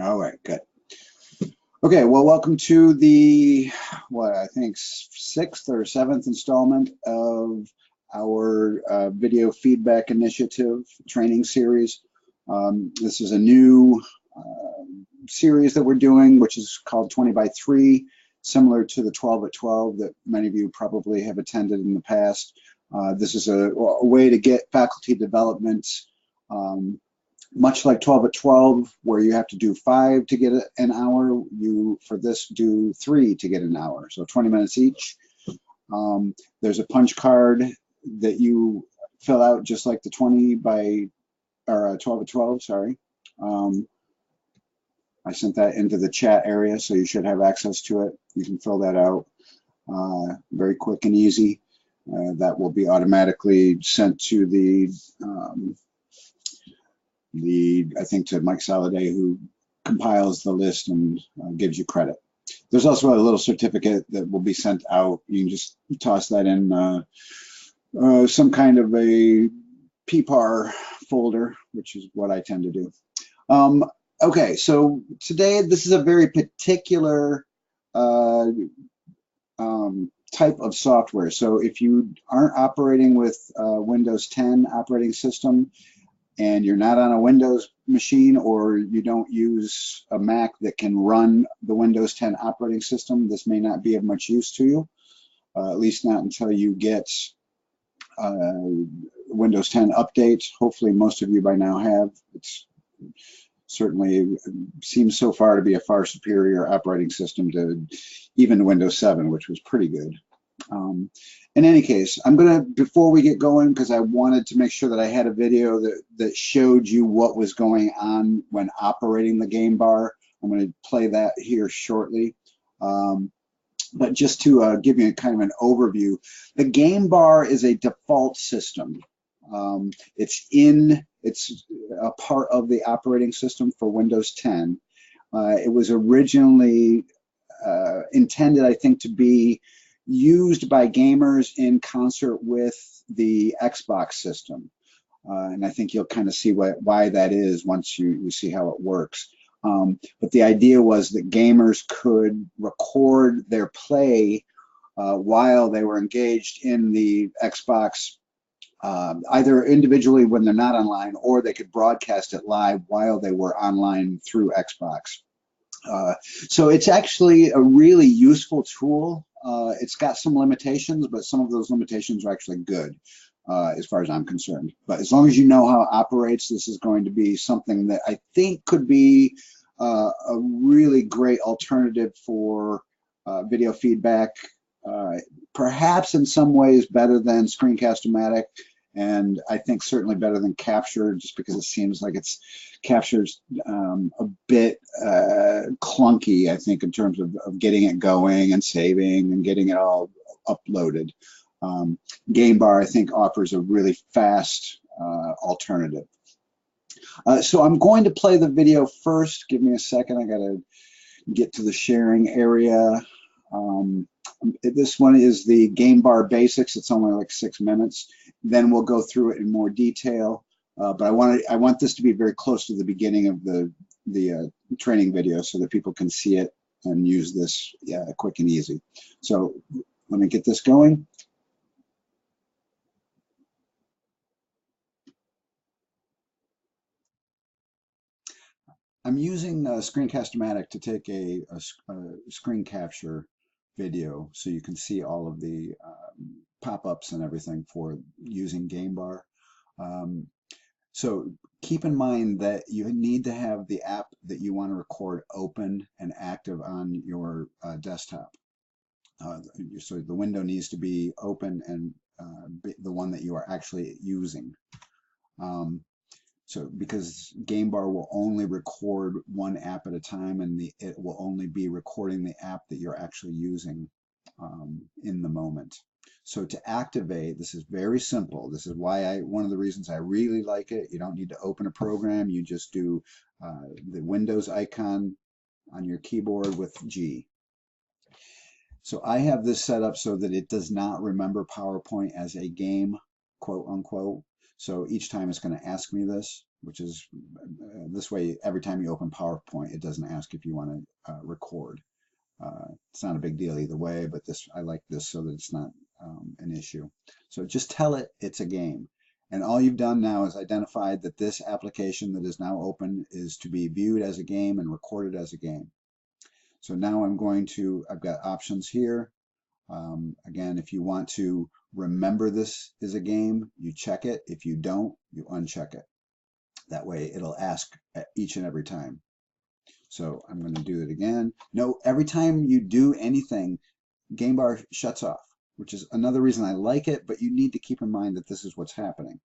All right, good. Okay, well, welcome to the, what I think, sixth or seventh installment of our video feedback initiative training series. This is a new series that we're doing, which is called 20 by 3, similar to the 12 at 12 that many of you probably have attended in the past. This is a way to get faculty development much like 12 at 12, where you have to do 5 to get an hour, you, for this, do 3 to get an hour, so 20 minutes each. There's a punch card that you fill out just like the 20 by, or 12 at 12, sorry. I sent that into the chat area, so you should have access to it. You can fill that out. Very quick and easy. That will be automatically sent to I think to Mike Soliday, who compiles the list and gives you credit. There's also a little certificate that will be sent out. You can just toss that in some kind of a PPAR folder, which is what I tend to do. Okay, so today this is a very particular type of software. So if you aren't operating with Windows 10 operating system, and you're not on a Windows machine, or you don't use a Mac that can run the Windows 10 operating system, this may not be of much use to you, at least not until you get Windows 10 update. Hopefully most of you by now have. It's certainly seems so far to be a far superior operating system to even Windows 7, which was pretty good. In any case, I'm gonna, before we get going, because I wanted to make sure that I had a video that showed you what was going on when operating the game bar. I'm going to play that here shortly. But just to give you kind of an overview, the game bar is a default system. It's a part of the operating system for Windows 10. It was originally intended, I think, to be used by gamers in concert with the Xbox system. And I think you'll kind of see why that is once you see how it works. But the idea was that gamers could record their play while they were engaged in the Xbox, either individually when they're not online, or they could broadcast it live while they were online through Xbox. So it's actually a really useful tool. It's got some limitations, but some of those limitations are actually good as far as I'm concerned. But as long as you know how it operates, this is going to be something that I think could be a really great alternative for video feedback, perhaps in some ways better than Screencast-O-Matic, and I think certainly better than Capture, just because it seems like it's Capture's a bit clunky, I think, in terms of getting it going and saving and getting it all uploaded. Game Bar, I think, offers a really fast alternative. So I'm going to play the video first. Give me a second. I got to get to the sharing area. This one is the Game Bar Basics. It's only like 6 minutes. Then we'll go through it in more detail. But I want this to be very close to the beginning of the training video so that people can see it and use this quick and easy. So let me get this going. I'm using Screencast-O-Matic to take a screen capture video so you can see all of the pop-ups and everything for using Game Bar. So keep in mind that you need to have the app that you want to record open and active on your desktop. So the window needs to be open and the one that you are actually using. So because Game Bar will only record one app at a time, and it will only be recording the app that you're actually using in the moment. So to activate, this is very simple. This is why one of the reasons I really like it. You don't need to open a program. You just do the Windows icon on your keyboard with G. So I have this set up so that it does not remember PowerPoint as a game, quote unquote. So each time it's going to ask me this. which is this way, every time you open PowerPoint, it doesn't ask if you want to record. It's not a big deal either way, but this, I like this so that it's not an issue. So just tell it it's a game. And all you've done now is identified that this application that is now open is to be viewed as a game and recorded as a game. So now I've got options here. Again, if you want to remember this is a game, you check it. If you don't, you uncheck it. That way it'll ask each and every time. So I'm going to do it again. No, every time you do anything, game bar shuts off, which is another reason I like it, but you need to keep in mind that this is what's happening.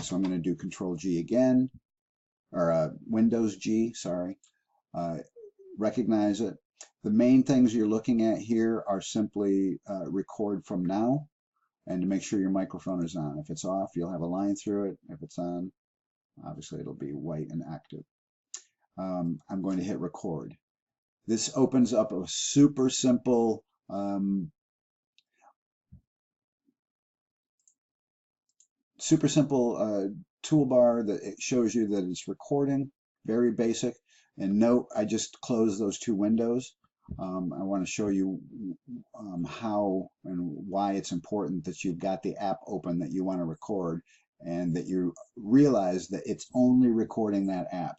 So I'm going to do Control G again, or Windows G, sorry. Recognize it. The main things you're looking at here are simply record from now, and to make sure your microphone is on. If it's off, you'll have a line through it. If it's on, obviously it'll be white and active. I'm going to hit record. This opens up a super simple toolbar that it shows you that it's recording. Very basic. And note, I just closed those two windows. I want to show you how and why it's important that you've got the app open that you want to record, and that you realize that it's only recording that app.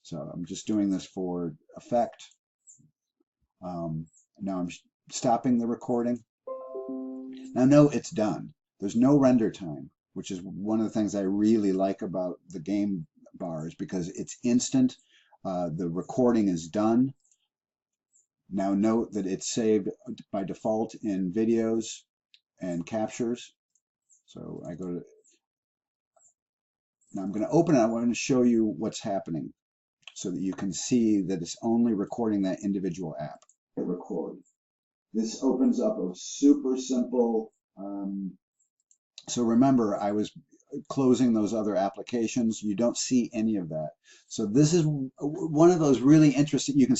So I'm just doing this for effect. Now I'm stopping the recording. Now note it's done. There's no render time, which is one of the things I really like about the game bars, because it's instant. The recording is done. Now note that it's saved by default in videos and captures. So I go to, now I'm going to open it. I want to show you what's happening so that you can see that it's only recording that individual app. Hit record. This opens up a super simple, so remember I was closing those other applications. You don't see any of that. So this is one of those really interesting, you could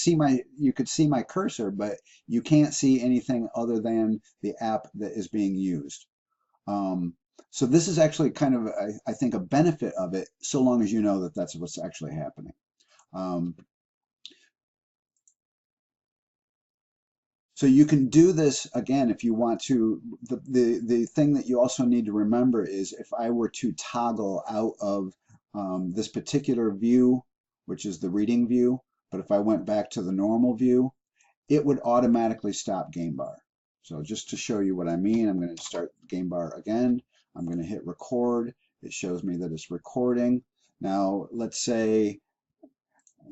see my cursor, but you can't see anything other than the app that is being used. So this is actually kind of, I think, a benefit of it, so long as you know that that's what's actually happening. So you can do this again if you want to. The thing that you also need to remember is if I were to toggle out of this particular view, which is the reading view, but if I went back to the normal view, it would automatically stop game bar. So just to show you what I mean, I'm going to start game bar again. I'm going to hit record. It shows me that it's recording. Now let's say,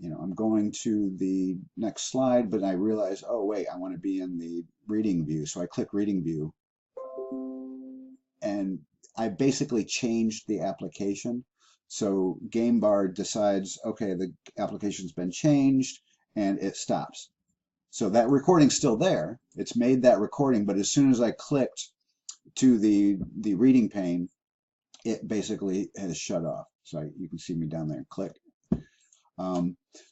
I'm going to the next slide, but I realize, oh wait, I want to be in the reading view. So I click reading view, and I basically changed the application. So game bar decides, okay, the application's been changed, and it stops. So that recording's still there. It's made that recording, but as soon as I clicked to the reading pane, it basically has shut off. So you can see me down there, click.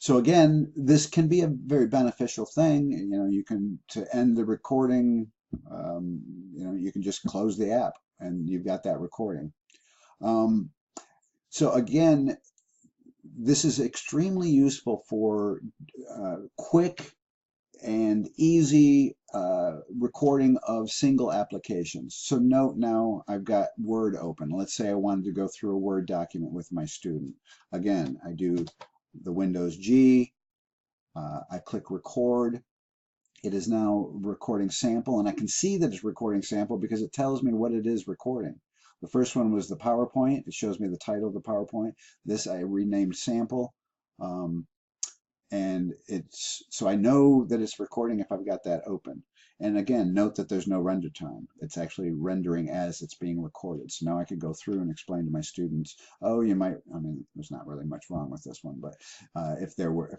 So again, this can be a very beneficial thing. You can, to end the recording, you can just close the app and you've got that recording. So again, this is extremely useful for quick and easy recording of single applications. So note now I've got Word open. Let's say I wanted to go through a Word document with my student. Again, I do the Windows G, I click record. It is now recording sample, and I can see that it's recording sample because it tells me what it is recording. The first one was the PowerPoint. It shows me the title of the PowerPoint. This I renamed sample. And so I know that it's recording if I've got that open. And again, note that there's no render time. It's actually rendering as it's being recorded. So now I could go through and explain to my students, oh, there's not really much wrong with this one, but if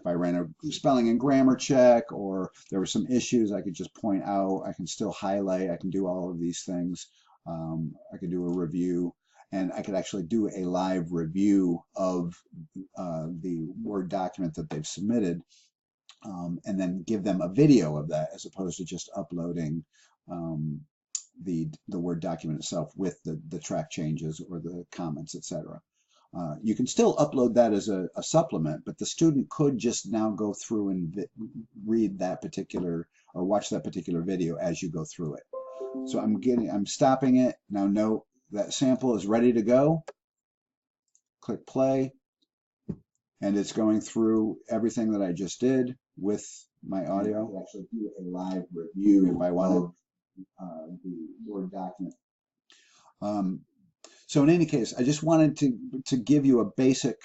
I ran a spelling and grammar check, or there were some issues, I could just point out. I can still highlight. I can do all of these things. I could do a review. And I could actually do a live review of the Word document that they've submitted, and then give them a video of that, as opposed to just uploading the Word document itself with the track changes or the comments, etc. You can still upload that as a supplement, but the student could just now go through and read that particular or watch that particular video as you go through it. So I'm stopping it. Now note that sample is ready to go. Click play, and it's going through everything that I just did with my audio. I'll actually do a live review if I wanted the Word document. So in any case, I just wanted to give you a basic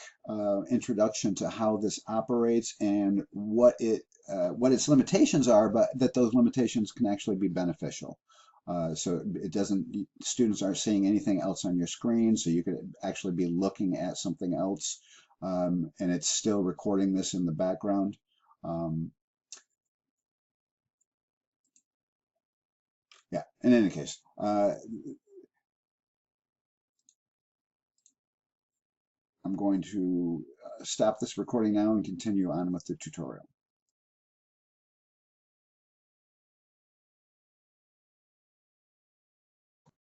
introduction to how this operates and what its limitations are, but that those limitations can actually be beneficial. So it doesn't, students aren't seeing anything else on your screen, so you could actually be looking at something else, and it's still recording this in the background. Yeah, in any case, I'm going to stop this recording now and continue on with the tutorial.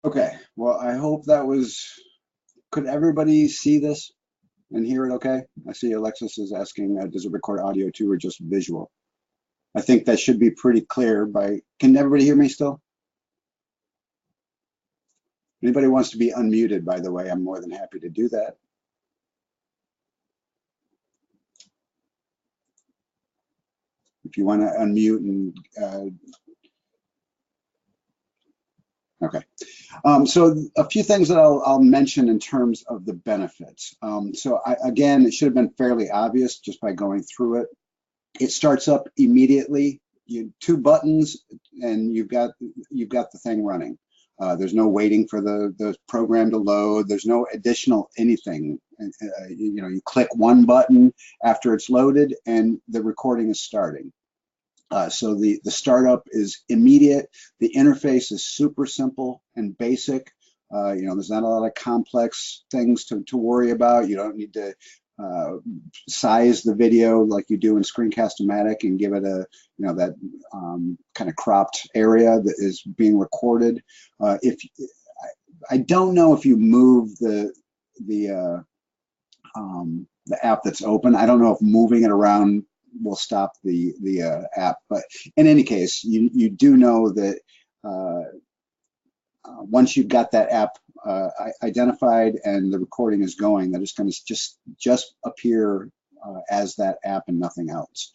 Okay, well, I hope that was, could everybody see this and hear it okay? I see Alexis is asking, does it record audio too or just visual? I think that should be pretty clear can everybody hear me still? Anybody wants to be unmuted, by the way, I'm more than happy to do that. If you want to unmute and, okay. So a few things that I'll mention in terms of the benefits. Again, it should have been fairly obvious just by going through it. It starts up immediately. Two buttons, and you've got the thing running. There's no waiting for the program to load. There's no additional anything. You click one button after it's loaded, and the recording is starting. So the startup is immediate. The interface is super simple and basic. There's not a lot of complex things to worry about. You don't need to size the video like you do in Screencast-O-Matic and give it a, that kind of cropped area that is being recorded. I don't know if you move the app that's open. I don't know if moving it around will stop the app, but in any case, you do know that once you've got that app identified and the recording is going, that it's going to just appear as that app and nothing else.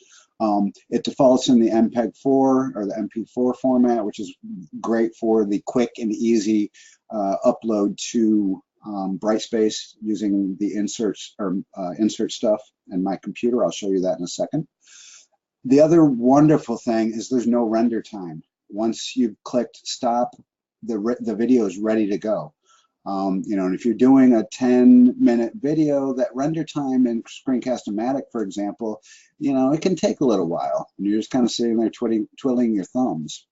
It defaults in the MPEG-4 or the MP4 format, which is great for the quick and easy upload to Brightspace using the inserts or insert stuff in my computer. I'll show you that in a second. The other wonderful thing is there's no render time. Once you've clicked stop, the video is ready to go. And if you're doing a 10-minute video, that render time in Screencast-O-Matic, for example, it can take a little while. And you're just kind of sitting there twiddling your thumbs.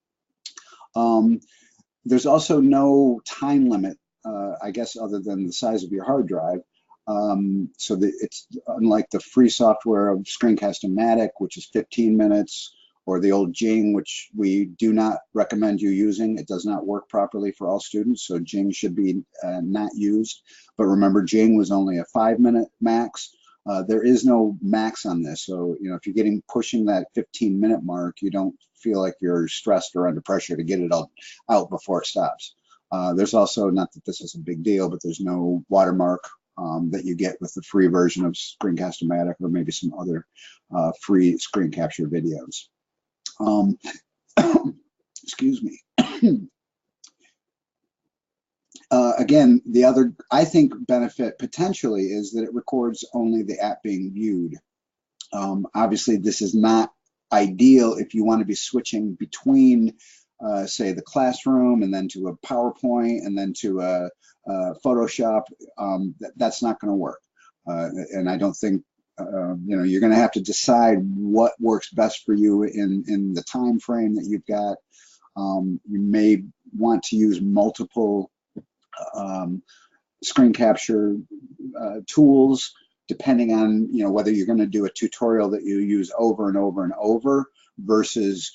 There's also no time limit, I guess, other than the size of your hard drive. So that it's unlike the free software of Screencast-O-Matic, which is 15 minutes, or the old Jing, which we do not recommend you using. It does not work properly for all students, so Jing should be not used. But remember, Jing was only a 5-minute max. There is no max on this, so if you're pushing that 15-minute mark, you don't feel like you're stressed or under pressure to get it all out before it stops. There's also, not that this is a big deal, but there's no watermark that you get with the free version of Screencast-O-Matic or maybe some other free screen capture videos. Excuse me. Again, the other, I think, benefit potentially is that it records only the app being viewed. Obviously, this is not ideal if you want to be switching between, say, the classroom and then to a PowerPoint and then to a Photoshop. That's not going to work. And I don't think, you're going to have to decide what works best for you in the time frame that you've got. You may want to use multiple screen capture tools, depending on whether you're going to do a tutorial that you use over and over and over versus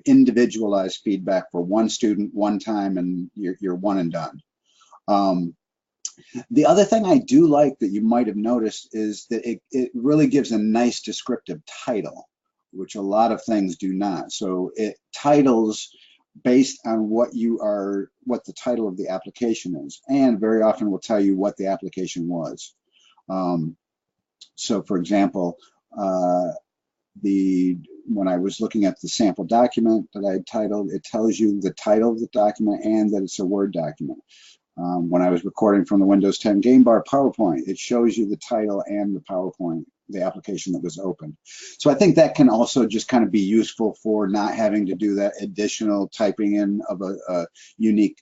individualized feedback for one student one time and you're one and done. The other thing I do like that you might have noticed is that it really gives a nice descriptive title, which a lot of things do not. So it titles based on what the title of the application is, and very often will tell you what the application was. So for example, when I was looking at the sample document that I titled, it tells you the title of the document and that it's a Word document. When I was recording from the Windows 10 Game Bar PowerPoint, it shows you the title and the PowerPoint, the application that was opened. So I think that can also just kind of be useful for not having to do that additional typing in of a unique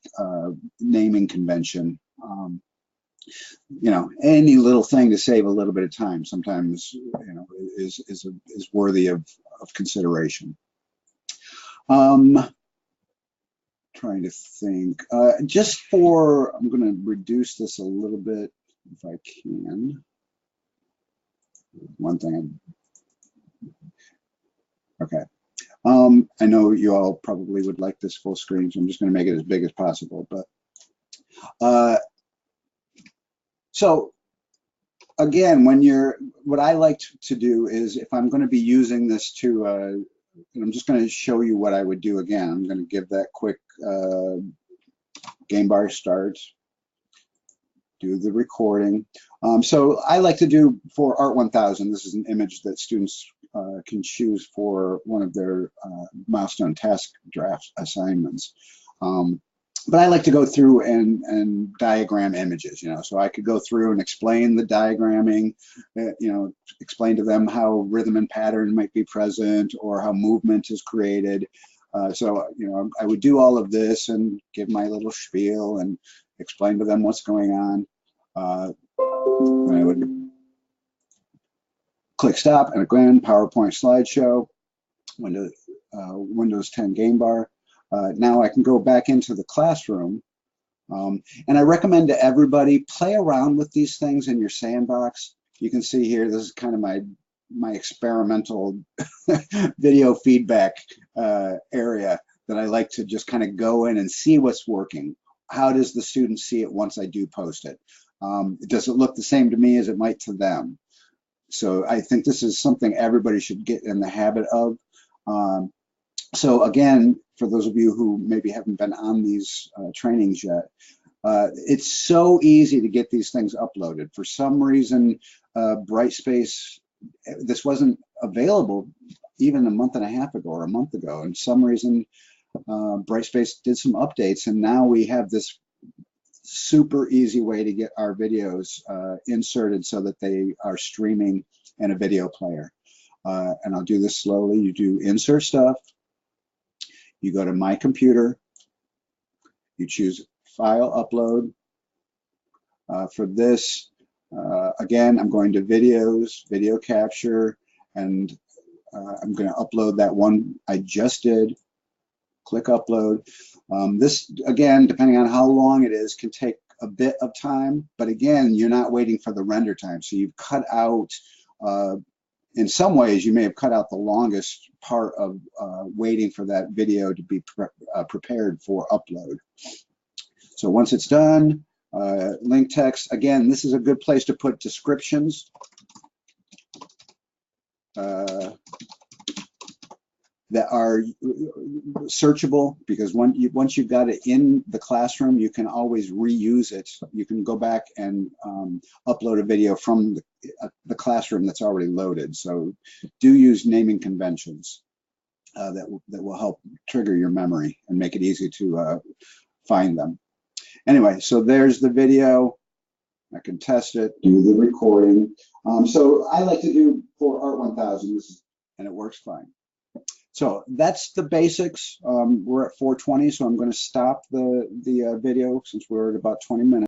naming convention. You know, any little thing to save a little bit of time sometimes, you know, is worthy of consideration. Trying to think. I'm going to reduce this a little bit if I can. One thing. Okay. I know you all probably would like this full screen, so I'm just going to make it as big as possible. But so again, what I like to do is, if I'm going to be using this to, and I'm just going to show you what I would do again. I'm going to give that quick game bar start, do the recording. So I like to do for Art 1000, this is an image that students can choose for one of their milestone task draft assignments. But I like to go through and diagram images, you know, so I could go through and explain the diagramming, you know, explain to them how rhythm and pattern might be present or how movement is created. So, you know, I would do all of this and give my little spiel and explain to them what's going on. I would click stop, and again, PowerPoint slideshow, Windows 10 Game Bar. Now I can go back into the classroom, and I recommend to everybody, play around with these things in your sandbox. You can see here, this is kind of my experimental video feedback area that I like to just kind of go in and see what's working. How does the student see it once I do post it? Does it look the same to me as it might to them? So I think this is something everybody should get in the habit of. So again, for those of you who maybe haven't been on these trainings yet, it's so easy to get these things uploaded. For some reason, Brightspace, this wasn't available even a month and a half ago or a month ago. And some reason, Brightspace did some updates, and now we have this super easy way to get our videos inserted so that they are streaming in a video player. And I'll do this slowly. You do insert stuff. You go to My Computer. You choose File Upload. For this, again, I'm going to Videos, Video Capture, and I'm going to upload that one I just did. Click Upload. This, again, depending on how long it is, can take a bit of time, but again, you're not waiting for the render time. So you've cut out, in some ways, you may have cut out the longest part of waiting for that video to be prepared for upload. So once it's done, link text, again, this is a good place to put descriptions. That are searchable, because once you've got it in the classroom, you can always reuse it. You can go back and upload a video from the classroom that's already loaded. So do use naming conventions that will help trigger your memory and make it easy to find them. Anyway, so there's the video. I can test it, do the recording. So I like to do for Art 1000, and it works fine. So that's the basics. We're at 4:20, so I'm going to stop the video since we're at about 20 minutes.